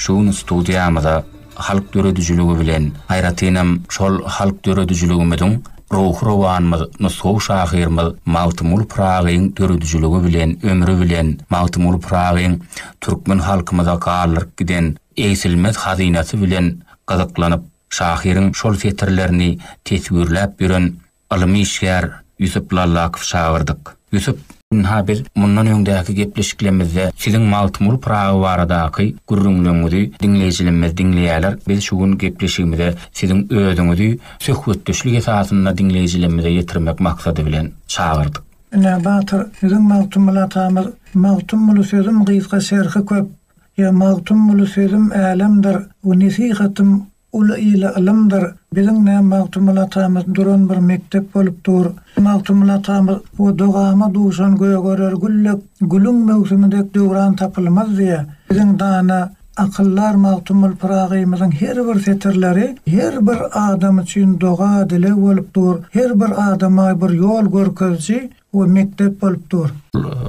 şuun studiyamyza halk döredüjülügi bilen hayratynam şol halk döredüjülügimizin ruh rowanymyzy sow şahyrymyz Mawtymul Pragyň döredüjülügi bilen ömrü bilen Mawtymul Pragyň türkmen halkymyza galyryp giden eýsilmez hazinasy bilen gyzyklanyp şahyryň şol fetirlerini teswirläp bilen alimy işgär Yusuf Lallakov şagyrdyk. Yusuf, bir mundan öňdäki gepleşiklerimizde siziň Mawtymul Pragy baradaky gurrunlygyňyzy dinleýijilerimiz dinleýärler. Biz şu gün gepleşigimizde siziň özüňizi söhbetdeşlik esasynda dinleýijilerimize ýetirmek maksady bilen çagyrdyk. Ne batır, siziň Mawtymul atamyz, Mawtymul sözüm gyzga şerhi köp. Ya Mawtymul sözüm älemdir, we nesihatym ula ila alamdır. Bizim ne Mawtymul atamyz duran bir mektep bolup dur. Mawtymul atamyz o dogama duşan göýe görer güllek, gülüň mewsiminde döwran tapylmaz diýe. Bizim dana akıllar Mawtymul Pragy'myzyň her bir setirleri her bir adam üçin doga dile bolup dur. Her bir adama bir yol görkezji o mektep bolup dur.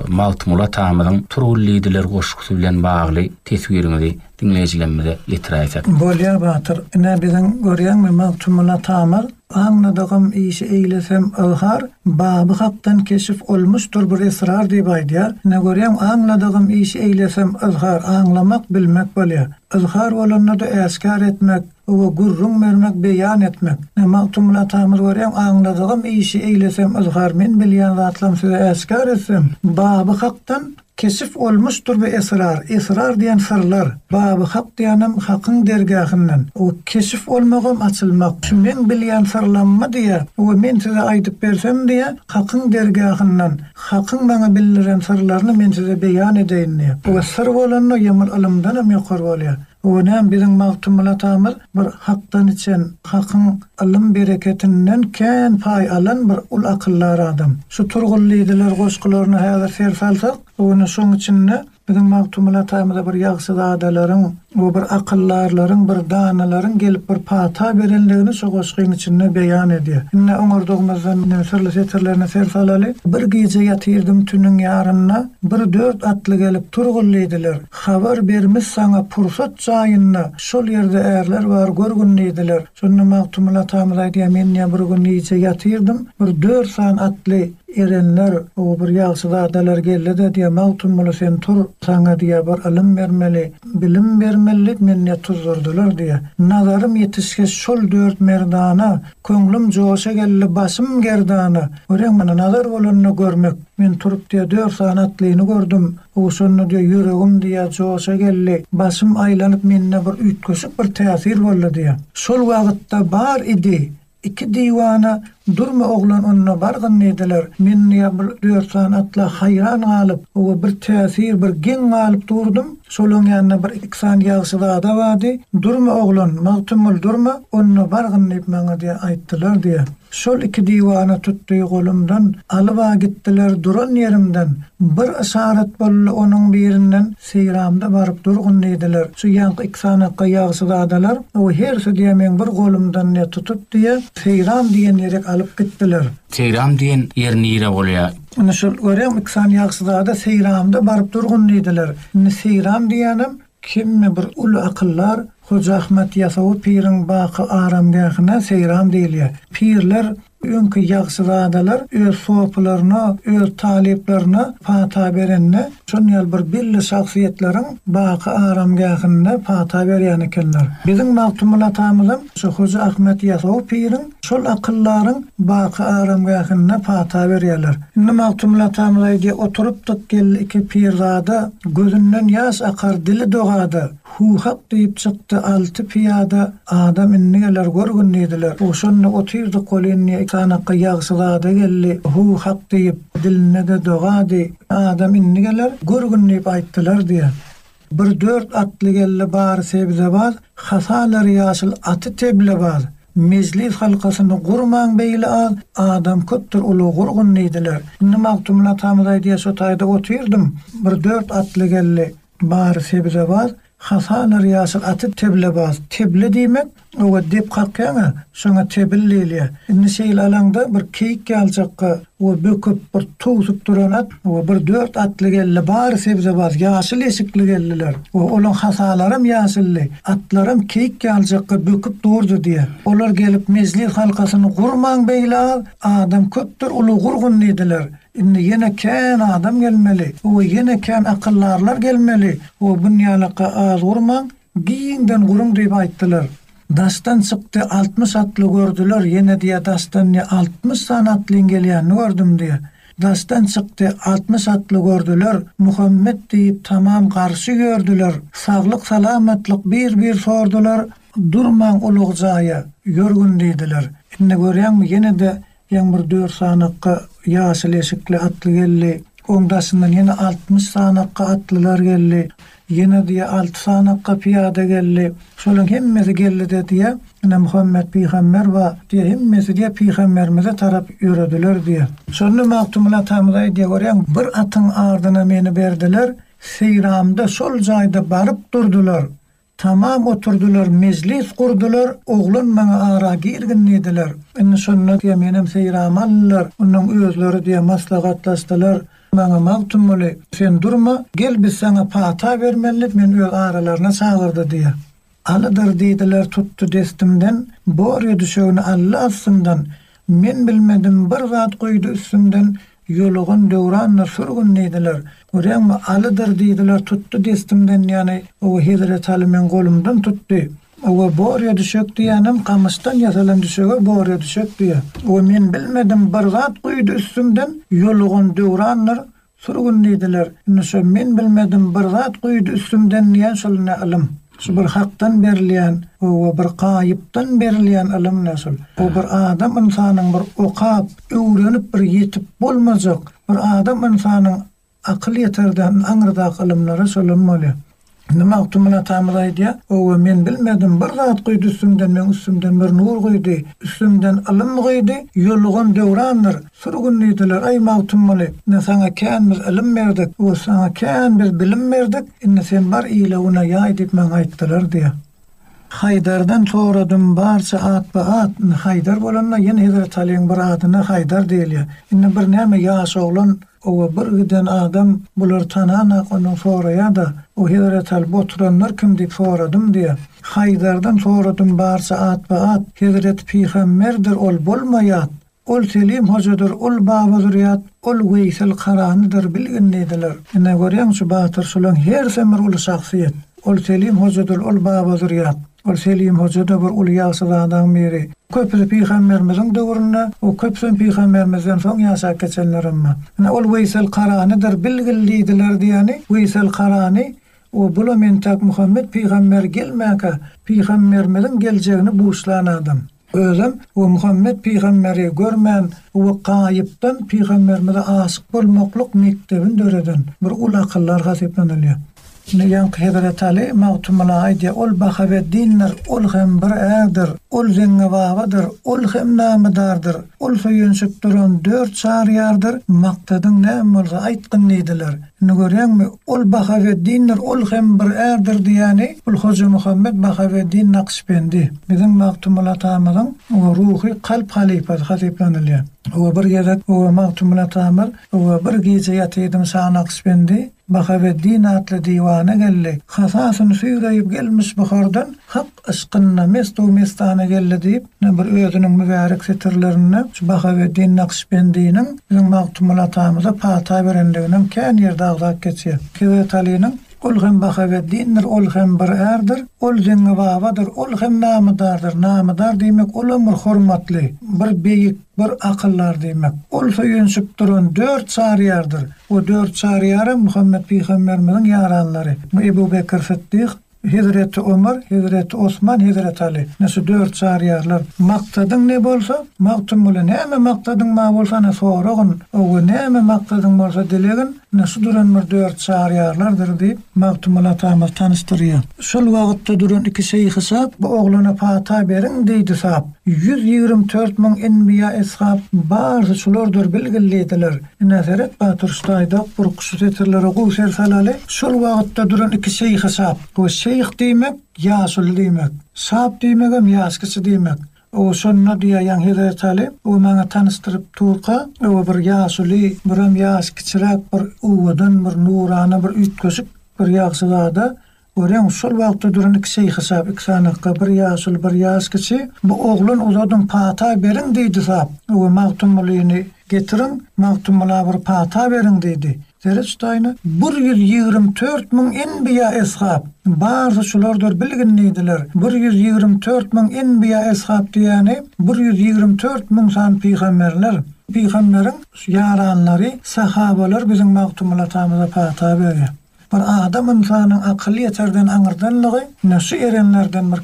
Mawtymul atamyzyň turullydylar goşgusy bilen bagly teswiriňizi dinleýijilerimize ýetirýärsiz. Bolýar batır. Ne biziň görýänmi Mawtymul atamyz anladığım işi eylesem azhar babı haktan keşif olmuştur bir esrar diýip aýdýar. Ne görýän anladığım işi eylesem azhar anlamak bilmek bolýar. Azhar bolanda da äskar etmek, o gurrun vermek, beýan etmek. Ne Mawtymul atamyz görýän anladığım işi eylesem azhar men bilýän zatlam size äskar etsem babı haktan keşif olmuştur bir esrar. Esrar diýen sırlar. Babı hak diýenim hakyň dergahyndan. O keşif olmagam açylmak. Şu men bilýän sırlanma diýe. O men size aýdyp bersem diýe hakyň dergahyndan. Hakyň bana bildiren sırlaryny men size beýan edeýin diýe. O sır bolany ýamal alymdan hem ýokary bolýar. Onam bizim Mawtymul atamyz bir hakdan içen, hakyň alym bereketinden kän pay alan bir ul akyllar adam. Şu turgullydylar goşgularyny häzir sersalsak, onu şoň içinde bizim Mawtymul atamyza bir ýagşy adalaryň, o bir akyllarlaryň, bir danalaryň gelip bir pata berenligini şu goşgyň içinde beýan edýär. Inne oňurdygymyzdan näsirli setirlerine sersalaly. Bir gece ýatyrdım tünüň ýaryna, bir 4 atly gelip turgullydylar. Habar bermiş saňa pursat jaýyna, şol ýerde ärler bar görgündiler. Şonu Mawtymul atamyz aýdýar, men bir gün gece ýatyrdım, bir 4 san atly erenler, o bir ýagşy adalar geldi de diýe Mawtymul sen tur saňa diýe bir alim bermeli, bilim bermeli, menne tuzurdular diýe. Nazarym ýetişke şol 4 merdana, köňlüm joşa geldi, başym gerdana. Görem mana nazar bolanyny görmek. Men turup diýe 4 sanatlyny gördüm. O şonu diýe yüregim diýe joşa geldi, başym aýlanyp menne bir üýtgeşik bir täsir boldy diýe. Şol wagtda bar idi. İki diwana durma oglan onunla bargyn ediler. Men bir 4 sanatla hayran galyp, o bir täsir, bir gen galyp durdum. Şolaň ýanyna bir 2 san ýagşy ada bardy. Durma oglan, Mawtymul durma, onunla bargyn edip maňa diýe aýtdylar diýe. Şol iki diwana tutdy golumdan, alyba gitdiler duran ýerimden. Bir işaret boldy onuň birinden seyramda baryp durgun ediler. Şu ýanky 2 sanatga ýagşy adalar, o herse diýe men bir golumdan ne tutup diýe seyram diýen ýere alyp gitdiler. Seyram diýen ýer nire bolýar? Onu şol görem 2 san ýagşy ada seyramda baryp durgun ediler. Seyram diýenim kimme bir ulu akyllar Hoca Ahmet Yasaw Pirin baky aramgahyna seyram diýilýär. Pirler öňkü ýagşy adalar öz sopularyna, öz taleplerine fata berenne, şonýal bir belli şahsiýetleriň baky aramgahyna fata berýän ekenler. Bizim Mawtymul atamyzym şu Hoca Ahmet Yasaw Pirin şol akyllaryň baky aramgahyna fata berýärler. Indi Mawtymul atamyz aýdy, oturupdyk geldi iki pirzada, gözünden ýaş akar, dili dogady. Hu hak diýip çykdy 6 piyada adam inniler görgün ediler. O şonu otyrdy kolynny sanakka ýagşylada geldi. Hu hak diýip diline de dogady. Adam inniler görgün diýip aýtdylar diýe. Bir 4 atly geldi bar sebze bar, hasalary ýaşyl aty teble bar. Meclis halkasyny gurman beýle adam köpdir uly gurgun ediler. Indi Mawtymul atamyz aýdy, şu taýda otyrdım. Bir 4 atly geldi bar sebze bar. hasalar ýaşyl aty teble bas. Teble diýmek o dep kalkýana şoňa tebilleýär. Indi şeýle alanda bir keyik ýaljakka o böküp bir tuzup duran at, o bir 4 atly gelle bary sebze bas, ýaşyl eşikli gelliler. Olaň hasalarym ýaşylly, atlarym keyik ýaljakka böküp durdy diýe. Olar gelip mezli halkasyny gurmaň beýle, adam köpdir uly gurgun diýdiler. Indi yine kän adam gelmeli, o yine kän akyllarlar gelmeli. O bunýalaka az gurmaň, giýinden gurun diýip aýtdylar. Dastan çykdy 60 atly gördüler, yine diýe dastan 60 sanatly gelýän gördüm diýe. Dastan çykdy 60 atly gördüler, Muhammed diýip tamam garşy gördüler. Saglyk salamatlyk bir sordular, durmaň ulug jaýa, görgün diýdiler. Indi görýäňmi yine de ýa-bir 4 sanakka ýaşyl eşikli atly geldi. Oňdaşyndan yine 60 sanakka atlylar geldi. Yine diýe 6 sanakka piýada geldi. Şolaň hemmesi geldi diýe. Ine Muhammed Peygamber we diýe hemmesi diýe Peygamberimize tarap ýörediler diýe. Şonu maktumla tamyzy diýe görýän bir atyň ardyna meni berdiler. Seyramda şol jaýda baryp durdular. Tamam oturdular, meclis kurdular, oğlun bana ara girgin dediler. Indi şonu diye menem seyram allar, onun özleri diye maslahatlaştılar. Bana maktumuli, sen durma, gel biz sana pata vermeli, men öz aralarına çağırdı diye. Alıdır dediler, tuttu destimden, borya düşöğünü Allah asımdan, men bilmedim bir zat koydu üstümden, yoluğun döwranna sürgün dediler. Görýäňmi alydyr diýdiler, tuttu destimden, ýani o Hazrat Ali men golumdan tuttu. O borya düşök diýenim kamystan ýasalan düşöge borya düşök diýe. O men bilmedim bir zat goýdy üstümden, yoluğun döwranna sürgün dediler. Näşe men bilmedim bir zat goýdy üstümden diýen şol alim. Şu bir hakdan berilýän, o bir gaýypdan berilýän ilim näşil. O bir adam insanyň bir okap, öwrenip bir ýetip bolmajak. Bir adam insanyň akly ýeterden aňyrda ilimlere solanmaly. Nima uktumuna tamyzy diýe, o men bilmedim bir zat goýdy üstümden, men üstümden bir nur goýdy, üstümden ilim goýdy, ýoluğun döwrandyr. Sürgün diýdiler, ay maktumly, ne sana kän biz ilim berdik, o sana kän biz bilim berdik, indi sen bar ýyle ona ýaý diýip men aýtdylar diýe. Haydardan soradım barça at ba at, Haydar bolanna ýene Hazrat Aliň bir adyna Haydar diýilýär. Indi bir näme ýaş oglan, o bir giden adam bular tanana onu soraýa da, o Hazrat Ali oturanlar kim diýip soradym diýe. Haydardan soradım barça at ba at, Hazrat Peygamberdir ol bolmaýat. Ol Selim hojadyr, ol babadyr ýat, ol Weysel Qaranydyr bilgin diýdiler. Ine görýäň şu batyr şolaň her semir ul şahsiýet. Ol Selim hojadyr, ol babadyr ýat. Ol Selim hojadyr bir ul ýaşy adam biri. Köpüsi Peygamberimiziň döwründe, o köpüsi Peygamberimizden soň ýaşap geçenlerimma. Ine ol Weysel Qaranydyr bilgin diýdiler diýeni. Weysel Qarany o bula mentak Muhammed Peygamber gelmäke, Peygamberimiziň geljegini buýşlan adam. Özüm o Muhammed Peygamberi görmän o gaýypdan Peygamberimize aşyk bolmaklyk mektebin döreden bir ul akyllar haseplenilýär. Näýän Hazrat Ali maktumla aýdy, ol Bahaweddinler, ol hem bir ädir, ol zeňewawadyr, ol hem namadardyr, ol soýunçyp duran 4 şaryardyr, maktadyň näme bolsa aýtgyn diýdiler. Indi görýäňmi, ol Bahaweddinler, ol hem bir ädir diýeni, ol Hoca Muhammed Bahaweddin Naqşbendi. Biziň maktumla tamyzyň o ruhy kalp halifasy haseplenilýär. O bir ýerde o maktumla tamyr, o bir gece ýatydım şah Naqşbendi. Bahaweddin atly diwana geldi. Hasasyny süýreyip gelmiş bahardan hak aşkynna mestana geldi diýip bir özüniň mübarek setirlerini Bahaweddin Naqşbendiň biziň maktumla tamyza pata berendiginem kän ýerde agzak geçýär. Hazrat Aliň ol hem Bahaweddindir, ol hem bir erdir, ol zeňewawadyr, ol hem namadardyr. Namadar diýmek ol bir hormatly, bir beýik, bir akyllar diýmek. Ol soýunçyp duran 4 şaryardyr. O 4 şaryar Muhammed Peygamberimiziň ýaranlary. Ebu Bekir Siddiq, Hazrat Ömer, Hazrat Osman, Hazrat Ali. Näse 4 şaryarlar. Maksadyň ne bolsa, maktumly näme maksadyň ma bolsa ne soragyn, o näme maksadyň bolsa dilegin, näse duran bir 4 şaryarlardyr diýip maktumly tamam tanıştyrýar. Şol wagtda duran iki şeýh hesap, bu oglana pata berin diýdi sap. 124.000 enbiya eshab barçy şulardyr bilgildiler. Nazaret Batur Ştaýda bir kuşu setirlere gowser salaly. Şol wagtda duran iki şeýh hesap, bu şeyh diýmek, ýaşuly diýmek. Sap diýmegem ýaşkyçy diýmek. O şonna diýýän Hidayet Ali, o maňa tanystyryp turka, o bir ýaşuly, biram ýaşkyçyrak, bir uwadan, bir nurana, bir ütkösük, bir ýagşyda. Görýän şol wagtda duran iki şeyh hesap, iki sanakka, bir ýaşuly, bir ýaşkyçy. Bu oglun uzadan pata beriň diýdi sap. O magtumlygyny getirin, magtumla bir pata beriň diýdi. Derestayna 124.000 enbiya eshab. Barı şulardır bilginlidiler. 124.000 enbiya eshab diýäni 124.000 san peygamberler. Peygamberin yaranlary, sahabalar bizim magtumlatamyza pata berýär. Bir adam insanyň akly ýeterden aňyrdanlygy, näşe erenlerden bir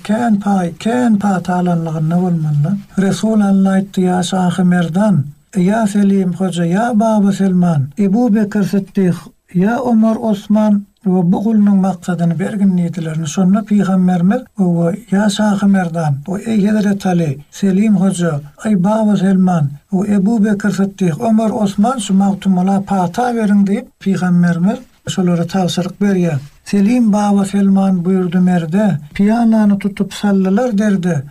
kän patalanlygyny bolmaly. Resulullah aýtdy ýa Şah-ı Merdan, ya Selim Hoca, ya Baba Selman, Ebu Bekir Siddiq, ya Ömer Osman ve bu gulnyň maksadyny bergindilerni şonna Peygamberimiz we ya Şah-ı Merdan, we Hidayet Ali, Selim Hoca, ay Baba Selman, we Ebu Bekir Siddiq, Ömer Osman şu magtumala pata beriň diýip Peygamberimiz şolara tawsiýe berýär. Selim Baba Selman buyurdu merde, piyanany tutup sallalar derdi.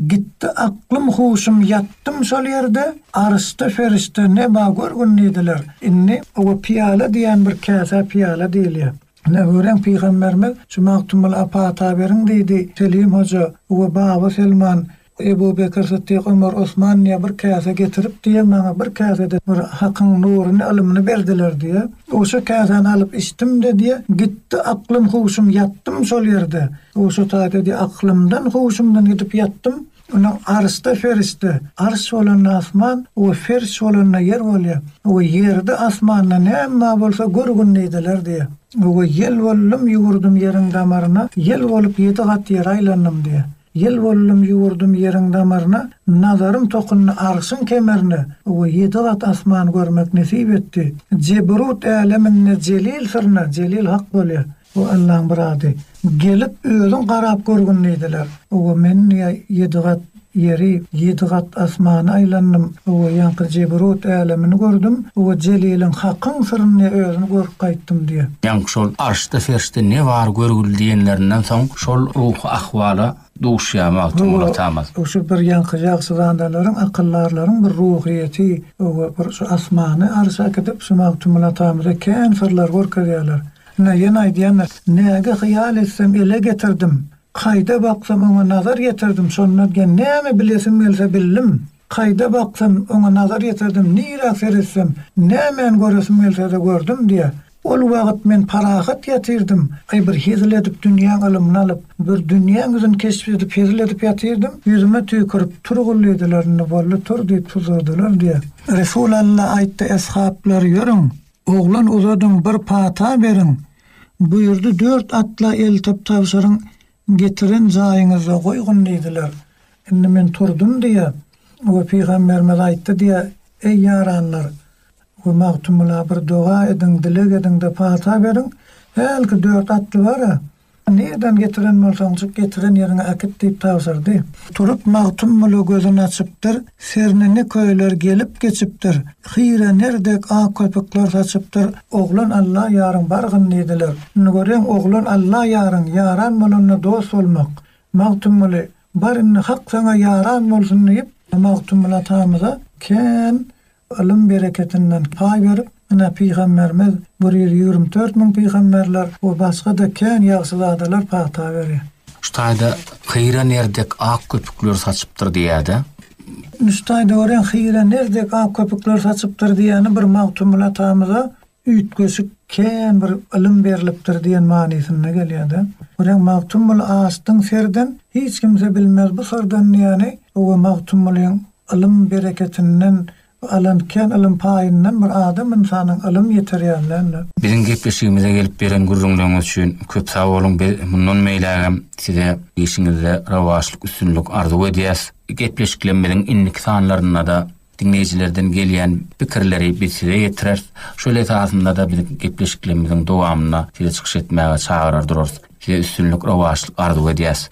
Gitti aklım huşum yattım şol yerde, arısta ferişte ne ba görgün neydiler. Inni o piyala diýen bir kasa piyala diýilýär. Ne gören Peygamberimiz şu magtumul apata beriň diýdi. Selim Hoca we Baba Selman, Ebu Bekir Siddiq, Ömer Osman ya bir kasa getirip diye maňa bir kasada bir hakyň nuruny ilmini berdiler diye. Oşo kasany alyp içdim de diye gitti aklım huşum yattım şol yerde. Oşo taýda diye aklymdan huşumdan gidip yattım. Onun arsta ferişte, ars bolan asman, o feriş bolan yer bolýar. O yerde asmanna näme bolsa görgün neydiler diye. O yel bollum ýugurdum yeriň damaryna, yel bolup 7 gat yer aýlandym diye. Yel bollum ýugurdum yeriň damaryna, nazarym tokunny arşyň kemerine, o 7 gat asman görmek nesip etdi. Cebrut alemine celil sırna, celil hak bolýar. O Allah'ın biradi. Gelip özün garap görgün neydiler. O men 7 gat yeri, 7 gat asmana aýlandym. O ýanky Cebrut alemini gördüm. O celilin hakyň syryny özüni görüp gaýtdym diye. Ýanky şol arşda ferişde ne bar görgül diýenlerinden soň şol ruh ahwala duşýa magtumlatamaz. O şu bir ýanky ýagşylandalaryň, akyllarlaryň bir ruhiýeti, o bir şu asmany arşa gidip şu magtumlatamyza kän sırlar görkezýärler. Ne ýene aýdýanlar, näge hyýal etsem ele getirdim. Kayda baksam ona nazar getirdim. Şonda näme bilesim gelse bildim. Kayda baksam ona nazar getirdim. Nira seretsem, näme göresim gelse de gördüm diye. Ol wagt men parahat ýatyrdım. Ay bir hezledip dünýä ilmini alyp, bir dünýä gözüni keşif edip hezledip ýatyrdım. Ýüzüme tüýkürip turgullydylarny bolly tur diýip tuzurdylar diye. Resulullah aýtdy eshablar ýörüň. Oglan uzadyň bir pata beriň. Buyurdu 4 atla eltip tawşaryň getirin jaýyňyza goýgun diýdiler. Indi men turdum diye, o Peygamberimiz aýtdy diye, ey yaranlar, o magtumla bir dua edin, dilek edin de pata beriň. Helki 4 atly bar. Nereden getiren bolsaňyz getiren ýerine akit diýip tawşardy. Turup magtumly gözüni açypdyr, sernini köýler gelip geçipdir. Hyra nerdek ak köpükler saçypdyr. Oglan Allah ýaryň bargyn diýdiler. Görýän oglan Allah ýaryň, yaran bolanyna dost bolmak. Magtumly baryny hak sana yaran bolsun diýip magtumlatamyza kän ilm bereketinden pay berip, ana Peygamberimiz 124.000 peygamberler o başga da kän ýagşylardalar pata berýär. Ştaýda hyra nerdek ak köpükler saçypdyr diýýärdi. Ştaýda görýän hyra nerdek ak köpükler saçypdyr diýäni bir magtumlatamyza ütkösük kän bir ilim berilipdir diýen manysyna gelýärdi. Görýän magtumul astyň serden hiç kimse bilmez bu sırdan ýani o magtumlyň ilim bereketinden alanken ilim paýyndan bir adam insanyň ilim ýetirýärlerini. Biziň gepleşigimize gelip beren gurrunlygyňyz üçin köp sag bolun. Mundan meýlägem size işiňizde rawaçlyk, üstünlük arzu edýäs. Gepleşiklenmeliň inlik sanlaryna da dinleyijilerden gelýän pikirleri biz size ýetirer. Şöyle taýsynda da biziň gepleşiklenmeliň dowamyna size çykyş etmäge çagyrar dururuz. Size üstünlük, rawaçlyk arzu edýäs.